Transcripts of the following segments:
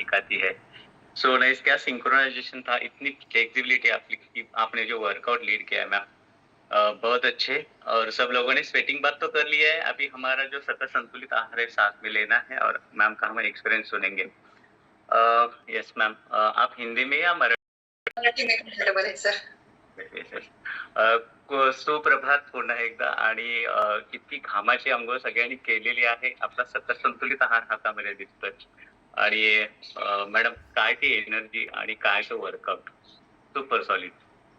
सिखाती है। So nice, क्या सिंक्रोनाइजेशन था, इतनी फ्लेक्सिबिलिटी आपकी कि आपने जो वर्कआउट लीड किया है मैम, बहुत अच्छे। और सब लोगों ने स्वेटिंग बात तो कर लिया है, अभी हमारा जो सतत संतुलित आहार है साथ में लेना है और मैम का हम एक्सपीरियंस सुनेंगे। यस मैम, आप हिंदी में या मराठी में कंफर्टेबल आहे सर. सुप्रभात पुन्हा एकदा. आणि किती घामाची अंघोळ सगळ्यांनी केलेली आहे, आपला सतत संतुलित आहार हातामध्ये दिसतोय. आणि मॅडम, काय ती एनर्जी आणि काय तो वर्कआउट, सुपर सॉलिड.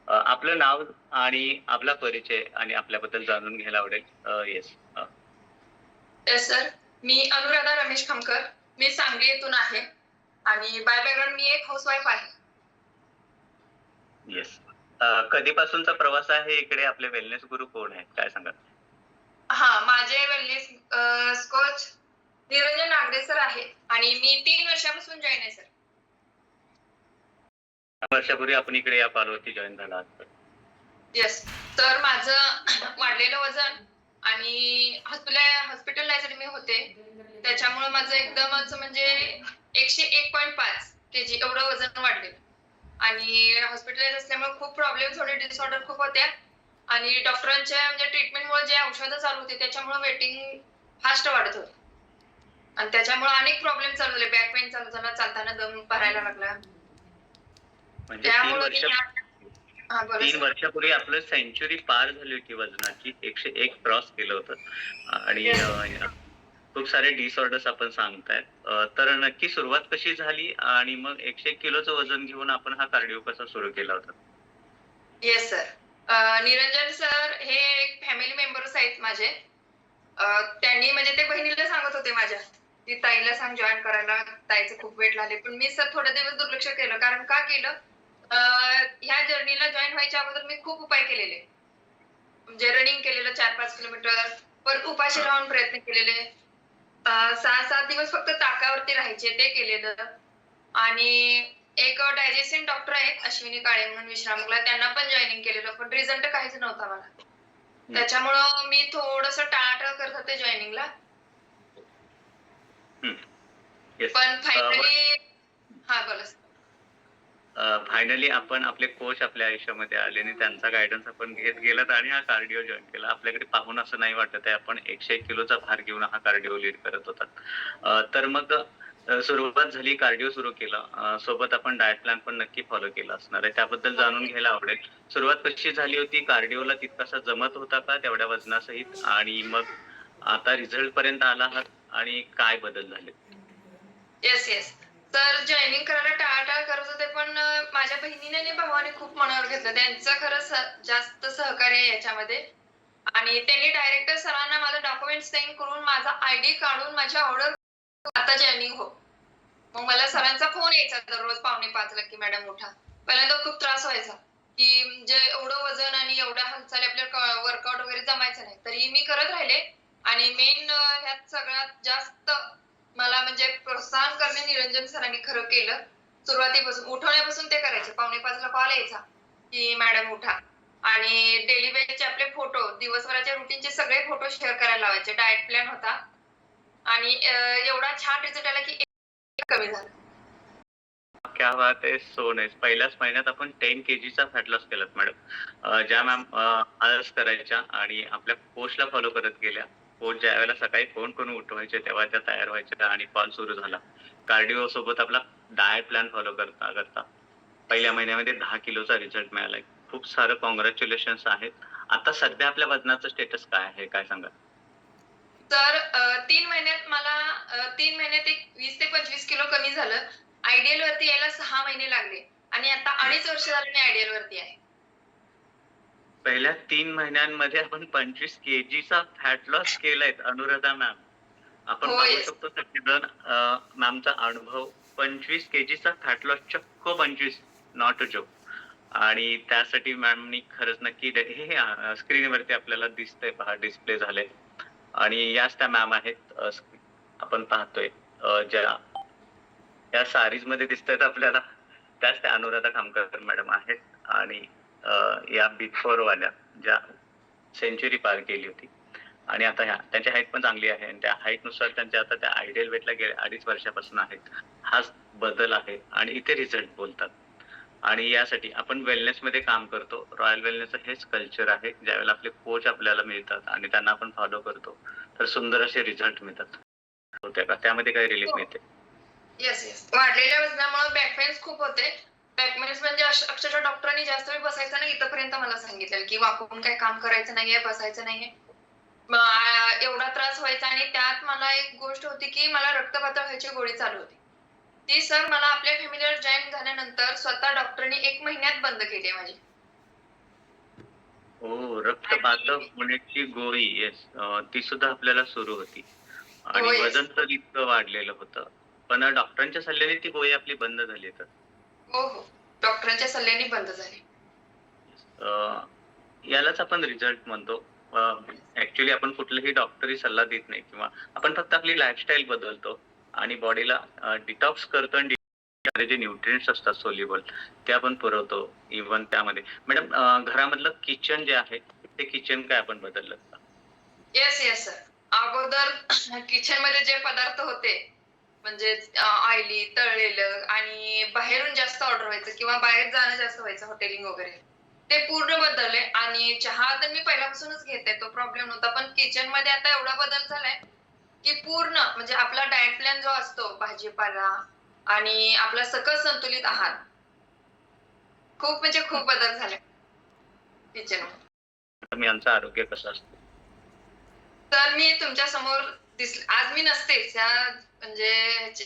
आपलं नाव आणि आपला परिचय आणि आपल्याबद्दल जाणून घ्यायला आवडेल. येस. Yes sir. मी अनुराधा रमेश खामकर. मी सांगली येथून आहे आणि बाय बॅकग्राऊंड मी एक हाऊसवाईफ आहे. येस. कधीपासूनचा प्रवास आहे इकडे? आपले वेलनेस गुरु कोण आहेत, काय सांगाल? माझे wellness coach Niranjan Nagare sir आहे आणि मी 3 वर्षापासून जॉईन आहे सर. वर्षापूर्वी आपण इकडे या पालवरती जॉईन झाला आहात. येस. तर माझं वाढलेलं वजन आणि हॉस्पिटलाइज्ड मी होते. त्याच्यामुळे माझं एकदमच म्हणजे 101.5 केजी एवढं वजन वाढलेलं. आणि हॉस्पिटलाइज असल्यामुळे खूप प्रॉब्लेम्स होते, डिसऑर्डर खूप होत्या आणि डॉक्टरांच्या म्हणजे ट्रीटमेंटमुळे जे औषधं चालू होती त्याच्यामुळे वेटिंग फास्ट वाढत होती. आणि त्याच्यामुळे अनेक प्रॉब्लेम चालू झाले. बॅक पेन चालू झाला, चालताना दम भरायला लागला. म्हणजे त्यामुळे मी 3 वर्षापूर्वी आपलं सेंचुरी पार झाली होती वजनाची, 101 क्रॉस केलं होतं. आणि खूप सारे डिसऑर्डर्स आपण सांगतायत. तर नक्की सुरुवात कशी झाली आणि मग 101 किलोचं वजन घेऊन आपण हा कार्डिओ कसा सुरू केला होता? Yes sir. निरंजन सर हे एक फॅमिली मेंबर्स आहेत माझे. त्यांनी म्हणजे ते बहिणीला सांगत होते माझ्या, की ताईला सांग जॉईन करायला, ताईचं खूप वेट झाले. पण मी सर थोडे दिवस दुर्लक्ष केलं. कारण का केलं? ह्या जर्नीला जॉईन व्हायच्या अगोदर मी खूप उपाय केलेले. म्हणजे रनिंग केलेलं 4-5 किलोमीटर, परत उपाशी राहून प्रयत्न केलेले. 6-7 दिवस फक्त ताकावरती राहायचे, ते केलेलं. आणि एक डायजेशन डॉक्टर आहेत अश्विनी काळे म्हणून विश्रामबागला, त्यांना पण जॉईनिंग केलेलं, पण रिझल्ट काहीच नव्हता मला. त्याच्यामुळं मी थोडंसं टाळाटाळ करत होते जॉईनिंगला. पण फायनली बोला सर. फायनली आपण आपले कोच आपल्या आयुष्यामध्ये आले आणि त्यांचा गायडन्स आपण घेत गेलात आणि हा कार्डिओ जॉईन केला. आपल्याकडे पाहून असं नाही वाटत आहे आपण 101 किलोचा भार घेऊन हा कार्डिओ लीड करत होतात. तर मग सुरुवात झाली, कार्डिओ सुरू केला, सोबत आपण डाएट प्लॅन पण नक्की फॉलो केला असणार आहे, त्याबद्दल जाणून घ्यायला आवडेल. सुरुवात कशी झाली होती? कार्डिओला तितकासा जमत होता का तेवढ्या वजनासहित? आणि मग आता रिझल्ट पर्यंत आला आहात आणि काय बदल झाले? येस. तर जॉईनिंग करायला टाळाटाळ करत होते, पण माझ्या बहिणीने आणि भावाने खूप मनावर घेतलं. त्यांचं खरंच जास्त सहकार्य आहे याच्यामध्ये. आणि त्यांनी डायरेक्टर सरांना माझं डॉक्युमेंट सेंड करून माझा आयडी काढून माझी ऑर्डर आता जॉईनिंग हो. मग मला सरांचा फोन यायचा दररोज 4:45 ला, की मॅडम उठा. पहिल्यांदा खूप त्रास व्हायचा, की म्हणजे एवढं वजन आणि एवढ्या हालचाली आपल्याला वर्कआउट वगैरे जमायचं नाही. तरी मी करत राहिले. आणि मेन ह्यात सगळ्यात जास्त मला म्हणजे प्रोत्साहन करणे निरंजन सरांनी खरं केलं. सुरुवातीपासून उठवण्यापासून ते करायचे. 4:45 ला कॉल यायचा, की मॅडम उठा. आणि डेली बेसचे आपले फोटो, दिवसभराच्या रुटीनचे सगळे फोटो शेअर करायला लावायचे. डाएट प्लॅन होता आणि एवढा छान रिझल्ट आला, की कमी झालं. क्या बात आहे, सो नाईस. पहिल्याच महिन्यात आपण 10 केजीचा फॅट लॉस केलात मॅडम. ज्या मॅम आळस करायच्या आणि आपल्या कोचला फॉलो करत गेल्या. कोच ज्या वेळेला सकाळी फोन करून उठवायचे तेव्हा त्या तयार व्हायच्या आणि कॉल सुरू झाला. कार्डिओ सोबत आपला डाएट प्लॅन फॉलो करता करता पहिल्या महिन्यामध्ये 10 किलोचा रिझल्ट मिळालाय. खूप सारं कॉंग्रॅच्युलेशन्स आहेत. आता सध्या आपल्या वजनाचं स्टेटस काय आहे, काय सांगा? तर 3 महिन्यात मला 3 महिन्यात एक 20 ते 25 किलो कमी झालं. आयडियल वरती यायला 6 महिने लागले आणि आता 2.5 वर्ष झालं मी आयडियल वरती आहे. पहिल्या 3 महिन्यांमध्ये आपण 25 केजीचा फॅट लॉस केलाय अनुराधा मॅम. आपण हो, पाहू येस. शकतो सगळेजण मॅमचा अनुभव. 25 केजीचा फॅट लॉस, चक्क 25, नॉट अ जोक. आणि त्यासाठी मॅमनी खरंच नक्की हे स्क्रीनवरती आपल्याला दिसतंय, पहा डिस्प्ले झाले. आणि याच त्या मॅम आहेत, आपण पाहतोय ज्या या सारीज मध्ये दिसतायत आपल्याला, त्याच त्या अनुराधा खामकर मॅडम आहेत. आणि या बिग फोर वाल्या ज्या सेंचुरी पार केली होती. आणि आता त्यांची हाईट पण चांगली आहे आणि त्या हाईट नुसार त्यांच्या आता त्या आयडियल वेटला गेले 2.5 वर्षापासून आहेत. हाच बदल आहे आणि इथे रिझल्ट बोलतात. आणि यासाठी आपण वेलनेसमध्ये काम करतो. रॉयल वेलनेसचं हेच कल्चर आहे. ज्यावेळेला आपले कोच आपल्याला मिळतात आणि त्यांना आपण फॉलो करतो, तर सुंदर असे रिझल्ट मिळतात. होते का? त्यामध्ये काही रिलीफ हो. मिळते? येस. वाढलेल्या वजनामुळे बॅक पेन्स खूप होते. बॅक पेन्स म्हणजे अक्षरशः डॉक्टरांनी जास्त वेळ बसायचं नाही इथपर्यंत मला सांगितलेलं, की वाकून काही काम करायचं नाहीये, बसायचं नाहीये. एवढा त्रास व्हायचा आणि त्यात मला एक गोष्ट होती, की मला रक्तपातळ व्हायची गोळी चालू होती. ती सर मला आपल्या फॅमिलीवर जॉइन झाल्यानंतर स्वतः डॉक्टरांनी 1 महिन्यात बंद केली आहे माझी. हो, रक्तपातळ आणि होण्याची गोळी येस ती सुद्धा आपल्याला सुरू होती आणि हो, येस. वजन तर इतकं वाढलेलं होतं. पण डॉक्टरांच्या सल्ल्याने ती गोळी आपली बंद झाली तर. हो. डॉक्टरांच्या सल्ल्याने बंद झाली. अ, यालाच आपण रिझल्ट म्हणतो. ॲक्चुअली आपण कुठलाही डॉक्टरी सल्ला देत नाही किंवा आपण फक्त आपली लाईफस्टाईल बदलतो आणि बॉडीला डिटॉक्स करतो आणि मध्ये जे न्यूट्रिएंट्स असतात सोल्युबल ते आपण पुरवतो इव्हन त्यामध्ये. मॅडम घरामधलं किचन जे आहे ते किचन काय आपण बदललं का? Yes sir. अगोदर किचनमध्ये जे पदार्थ होते म्हणजे ऑइली, तळलेलं आणि बाहेरून जास्त ऑर्डर व्हायचं किंवा बाहेर जाणं जास्त व्हायचं हॉटेलिंग वगैरे. ते पूर्ण बदलले आणि चहा तर मी पहिल्यापासूनच घेते, तो प्रॉब्लेम नव्हता. पण किचनमध्ये आता एवढा बदल झालाय, की पूर्ण म्हणजे आपला डाएट प्लॅन जो असतो भाजीपाला आणि आपला सकस संतुलित आहार, खूप म्हणजे खूप बदल झाले किचनमध्ये. मी आमचं आरोग्य कसं असतं? तर मी तुमच्या समोर आज मी नसतेच. म्हणजे